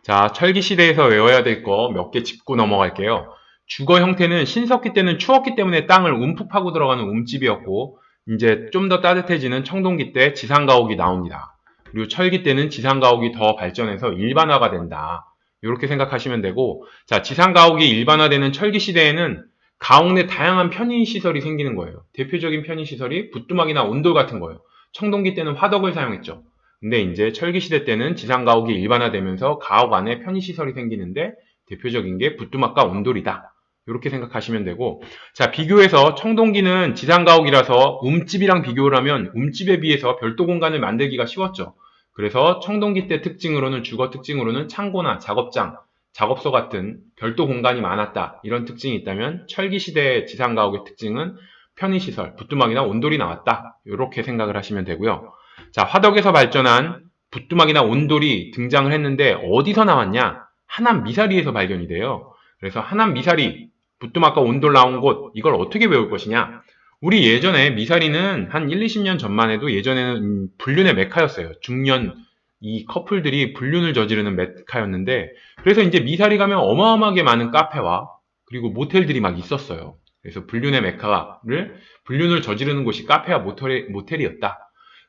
자, 철기 시대에서 외워야 될 거 몇 개 짚고 넘어갈게요. 주거 형태는 신석기 때는 추웠기 때문에 땅을 움푹 파고 들어가는 움집이었고, 이제 좀 더 따뜻해지는 청동기 때 지상가옥이 나옵니다. 그리고 철기 때는 지상가옥이 더 발전해서 일반화가 된다. 이렇게 생각하시면 되고, 자, 지상가옥이 일반화되는 철기 시대에는 가옥 내 다양한 편의시설이 생기는 거예요. 대표적인 편의시설이 부뚜막이나 온돌 같은 거예요. 청동기 때는 화덕을 사용했죠. 근데 이제 철기시대 때는 지상가옥이 일반화되면서 가옥 안에 편의시설이 생기는데 대표적인 게 부뚜막과 온돌이다. 이렇게 생각하시면 되고, 자, 비교해서 청동기는 지상가옥이라서 움집이랑 비교를 하면 움집에 비해서 별도 공간을 만들기가 쉬웠죠. 그래서 청동기 때 특징으로는, 주거 특징으로는 창고나 작업장, 작업소 같은 별도 공간이 많았다. 이런 특징이 있다면 철기시대 지상가옥의 특징은 편의시설, 부뚜막이나 온돌이 나왔다. 이렇게 생각을 하시면 되고요. 자, 화덕에서 발전한 부뚜막이나 온돌이 등장을 했는데 어디서 나왔냐? 하남 미사리에서 발견이 돼요. 그래서 하남 미사리, 부뚜막과 온돌 나온 곳, 이걸 어떻게 배울 것이냐? 우리 예전에 미사리는 한 1, 20년 전만 해도 예전에는 불륜의 메카였어요. 중년 이 커플들이 불륜을 저지르는 메카였는데, 그래서 이제 미사리 가면 어마어마하게 많은 카페와 그리고 모텔들이 막 있었어요. 그래서 불륜을 저지르는 곳이 카페와 모텔이었다.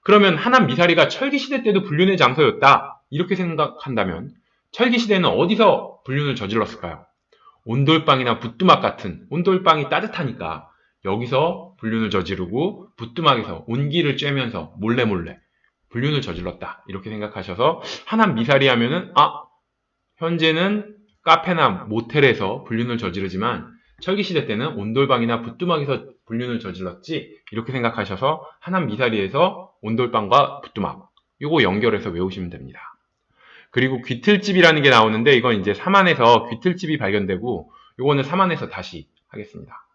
그러면 하남 미사리가 철기시대 때도 불륜의 장소였다. 이렇게 생각한다면 철기시대는 어디서 불륜을 저질렀을까요? 온돌방이나 부뚜막 같은, 온돌방이 따뜻하니까 여기서 불륜을 저지르고 부뚜막에서 온기를 쬐면서 몰래 불륜을 저질렀다. 이렇게 생각하셔서 하남 미사리 하면은 현재는 카페나 모텔에서 불륜을 저지르지만 철기시대 때는 온돌방이나 부뚜막에서 불륜을 저질렀지, 이렇게 생각하셔서 하남 미사리에서 온돌방과 부뚜막, 요거 연결해서 외우시면 됩니다. 그리고 귀틀집이라는 게 나오는데 이건 이제 삼안에서 귀틀집이 발견되고, 요거는 삼안에서 다시 하겠습니다.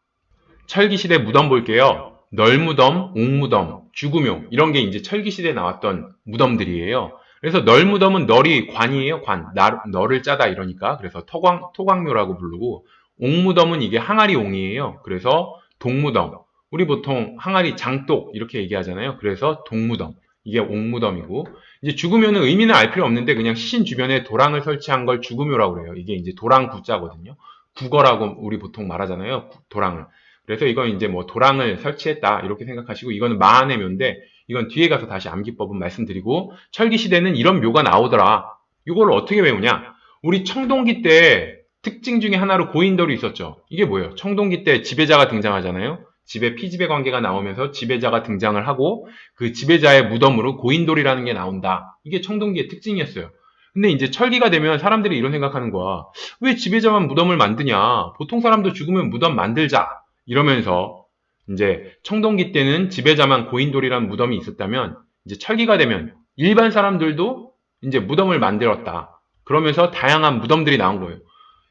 철기시대 무덤 볼게요. 널무덤, 옥무덤, 죽음묘, 이런 게 이제 철기시대에 나왔던 무덤들이에요. 그래서 널무덤은 널이 관이에요. 관. 널을 짜다 이러니까. 그래서 토광묘라고 부르고, 옥무덤은 이게 항아리옹이에요. 그래서 동무덤. 우리 보통 항아리 장독 이렇게 얘기하잖아요. 그래서 동무덤. 이게 옥무덤이고, 이제 죽음묘는 의미는 알 필요 없는데 그냥 시신 주변에 도랑을 설치한 걸 죽음묘라고 그래요. 이게 이제 도랑 구자거든요. 국어라고 우리 보통 말하잖아요. 도랑을. 그래서 이건 이제 뭐 도랑을 설치했다 이렇게 생각하시고, 이거는 마안의 묘인데 이건 뒤에 가서 다시 암기법은 말씀드리고, 철기시대는 이런 묘가 나오더라. 이걸 어떻게 외우냐? 우리 청동기 때 특징 중에 하나로 고인돌이 있었죠. 이게 뭐예요? 청동기 때 지배자가 등장하잖아요. 집에 피지배 관계가 나오면서 지배자가 등장을 하고 그 지배자의 무덤으로 고인돌이라는 게 나온다. 이게 청동기의 특징이었어요. 근데 이제 철기가 되면 사람들이 이런 생각하는 거야. 왜 지배자만 무덤을 만드냐? 보통 사람도 죽으면 무덤 만들자. 이러면서 이제 청동기 때는 지배자만 고인돌이라는 무덤이 있었다면 이제 철기가 되면 일반 사람들도 이제 무덤을 만들었다. 그러면서 다양한 무덤들이 나온 거예요.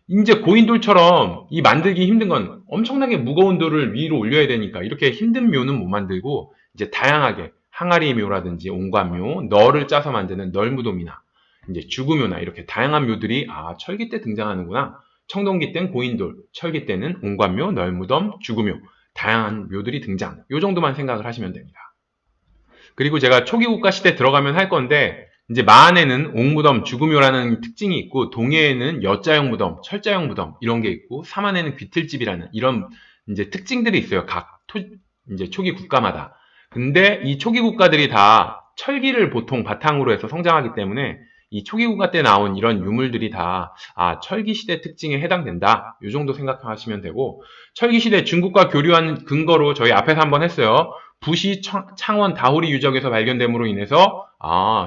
이제 고인돌처럼 이 만들기 힘든 건 엄청나게 무거운 돌을 위로 올려야 되니까 이렇게 힘든 묘는 못 만들고 이제 다양하게 항아리 묘라든지 옹관묘, 널을 짜서 만드는 널무덤이나 이제 죽음묘나 이렇게 다양한 묘들이 철기 때 등장하는구나. 청동기 때는 고인돌, 철기 때는 옹관묘, 널무덤, 죽음묘, 다양한 묘들이 등장. 요 정도만 생각을 하시면 됩니다. 그리고 제가 초기 국가 시대 들어가면 할 건데, 이제 마안에는 옥무덤, 죽음묘라는 특징이 있고, 동해에는 여자형 무덤, 철자형 무덤 이런 게 있고, 삼안에는 귀틀집이라는 이런 이제 특징들이 있어요. 이제 초기 국가마다. 근데 이 초기 국가들이 다 철기를 보통 바탕으로 해서 성장하기 때문에 이 초기 국가 때 나온 이런 유물들이 다 철기 시대 특징에 해당된다. 이 정도 생각하시면 되고, 철기 시대 중국과 교류한 근거로 저희 앞에서 한번 했어요. 부시 창원 다호리 유적에서 발견됨으로 인해서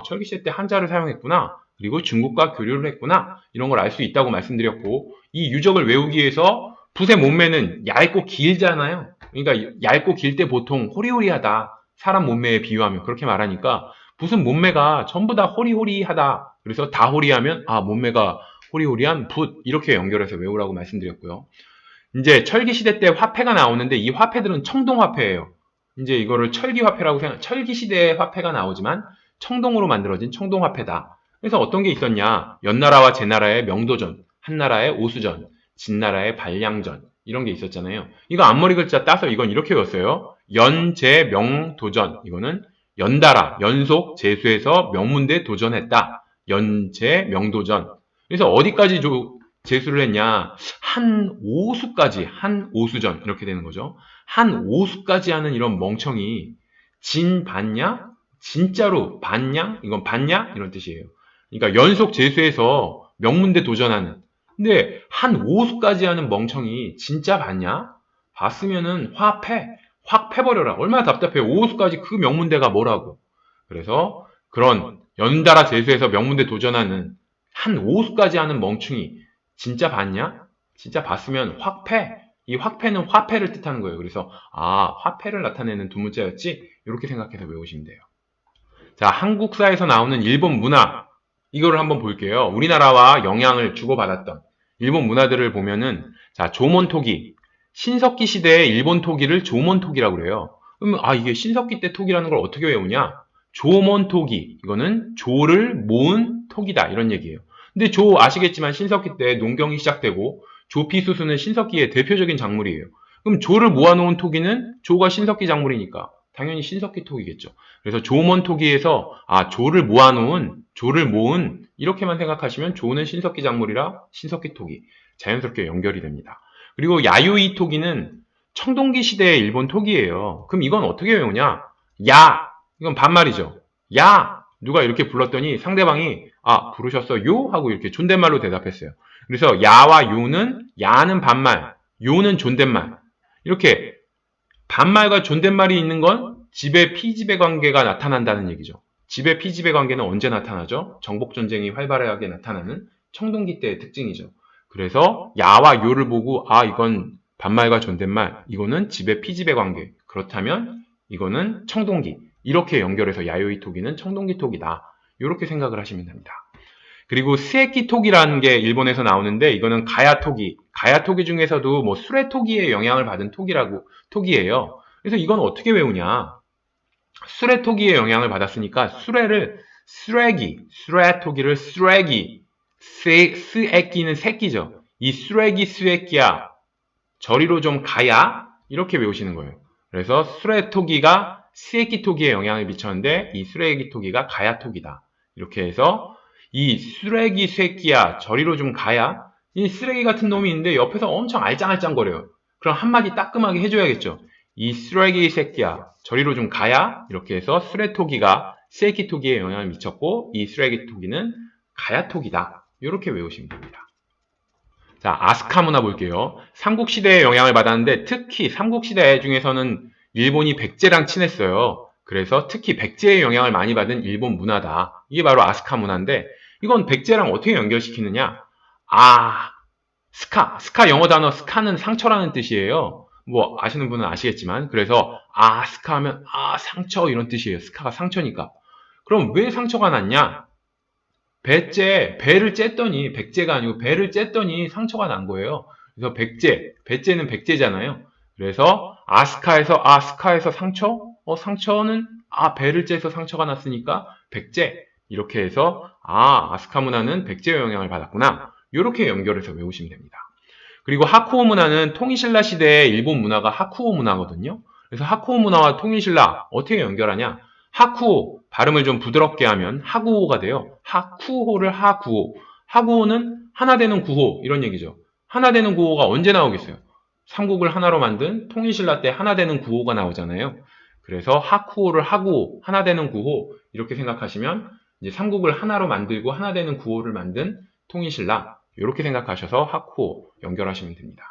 철기 시대 때 한자를 사용했구나. 그리고 중국과 교류를 했구나. 이런 걸 알 수 있다고 말씀드렸고, 이 유적을 외우기 위해서 붓의 몸매는 얇고 길잖아요. 그러니까 얇고 길 때 보통 호리호리하다. 사람 몸매에 비유하면 그렇게 말하니까 붓은 몸매가 전부 다 호리호리하다. 그래서 다호리하면 몸매가 호리호리한 붓, 이렇게 연결해서 외우라고 말씀드렸고요. 이제 철기 시대 때 화폐가 나오는데 이 화폐들은 청동화폐예요. 이제 이거를 철기화폐라고 철기 시대의 화폐가 나오지만 청동으로 만들어진 청동화폐다. 그래서 어떤 게 있었냐? 연나라와 제나라의 명도전, 한나라의 오수전, 진나라의 반량전, 이런 게 있었잖아요. 이거 앞머리 글자 따서 이건 이렇게 외웠어요. 연제명도전. 이거는 연달아, 연속, 재수해서 명문대 도전했다. 연제명도전. 그래서 어디까지 제수를 했냐? 한 오수까지, 한 오수전 이렇게 되는 거죠. 한 오수까지 하는 이런 멍청이 진 봤냐? 진짜로 봤냐? 이건 봤냐? 이런 뜻이에요. 그러니까 연속 재수해서 명문대 도전하는. 근데 한 오수까지 하는 멍청이 진짜 봤냐? 봤으면은 확 패버려라. 얼마나 답답해요. 오수까지 그 명문대가 뭐라고. 그래서 그런 연달아 재수해서 명문대 도전하는 한 오수까지 하는 멍충이 진짜 봤냐? 진짜 봤으면 확패. 이 확패는 화폐를 뜻하는 거예요. 그래서 화폐를 나타내는 두 문자였지? 이렇게 생각해서 외우시면 돼요. 자, 한국사에서 나오는 일본 문화 이거를 한번 볼게요. 우리나라와 영향을 주고받았던 일본 문화들을 보면은 자, 조몬토기 신석기 시대의 일본 토기를 조몬토기라고 그래요. 그러면 이게 신석기 때 토기라는 걸 어떻게 외우냐? 조몬토기 이거는 조를 모은 토기다 이런 얘기예요. 근데 조 아시겠지만 신석기 때 농경이 시작되고 조피수수는 신석기의 대표적인 작물이에요. 그럼 조를 모아놓은 토기는 조가 신석기 작물이니까 당연히 신석기 토기겠죠. 그래서 조몬토기에서 조를 모은 이렇게만 생각하시면 조는 신석기 작물이라 신석기 토기 자연스럽게 연결이 됩니다. 그리고 야요이 토기는 청동기 시대의 일본 토기예요. 그럼 이건 어떻게 외우냐? 야 이건 반말이죠. 야 누가 이렇게 불렀더니 상대방이 부르셨어요? 하고 이렇게 존댓말로 대답했어요. 그래서 야와 야는 반말, 요는 존댓말. 이렇게 반말과 존댓말이 있는 건 지배 피지배 관계가 나타난다는 얘기죠. 지배 피지배 관계는 언제 나타나죠? 정복전쟁이 활발하게 나타나는 청동기 때의 특징이죠. 그래서 야와 요를 보고 이건 반말과 존댓말, 이거는 지배 피지배 관계. 그렇다면 이거는 청동기. 이렇게 연결해서 야요이 토기는 청동기 토기다. 이렇게 생각을 하시면 됩니다. 그리고 스에키 토기라는 게 일본에서 나오는데 이거는 가야 토기. 가야 토기 중에서도 뭐 수레 토기의 영향을 받은 토기예요. 그래서 이건 어떻게 외우냐? 수레 토기의 영향을 받았으니까 수레 토기를 쓰레기, 스에끼는 새끼죠. 이 쓰레기 스에끼야. 저리로 좀 가야 이렇게 외우시는 거예요. 그래서 수레 토기가 스에끼 토기에 영향을 미쳤는데 이 수레기 토기가 가야 토기다. 이렇게 해서 이 쓰레기 새끼야 저리로 좀 가야 이 쓰레기 같은 놈이 있는데 옆에서 엄청 알짱알짱거려요. 그럼 한마디 따끔하게 해줘야겠죠. 이 쓰레기 새끼야 저리로 좀 가야 이렇게 해서 수레토기가 스에끼 토기에 영향을 미쳤고 이 쓰레기 토기는 가야 토기다. 이렇게 외우시면 됩니다. 자, 아스카 문화 볼게요. 삼국시대에 영향을 받았는데 특히 삼국시대 중에서는 일본이 백제랑 친했어요. 그래서 특히 백제의 영향을 많이 받은 일본 문화다. 이게 바로 아스카 문화인데 이건 백제랑 어떻게 연결시키느냐? 스카 영어 단어 스카는 상처라는 뜻이에요. 뭐 아시는 분은 아시겠지만 그래서 스카 하면 상처 이런 뜻이에요. 스카가 상처니까. 그럼 왜 상처가 났냐? 배를 쬐더니 백제가 아니고 배를 쬐더니 상처가 난 거예요. 그래서 배째는 백제잖아요. 그래서 스카에서 상처? 상처는 배를 째서 상처가 났으니까 백제 이렇게 해서 아스카 문화는 백제의 영향을 받았구나. 이렇게 연결해서 외우시면 됩니다. 그리고 하쿠오 문화는 통일신라 시대의 일본 문화가 하쿠오 문화거든요. 그래서 하쿠오 문화와 통일신라 어떻게 연결하냐? 하쿠오 발음을 좀 부드럽게 하면 하구오가 돼요. 하쿠오를 하구오. 하구오는 하나 되는 구호 이런 얘기죠. 하나 되는 구호가 언제 나오겠어요? 삼국을 하나로 만든 통일신라 때 하나 되는 구호가 나오잖아요. 그래서 하쿠오를 하구오, 하나 되는 구호 이렇게 생각하시면 이제 삼국을 하나로 만들고 하나 되는 구호를 만든 통일신라 이렇게 생각하셔서 하쿠오 연결하시면 됩니다.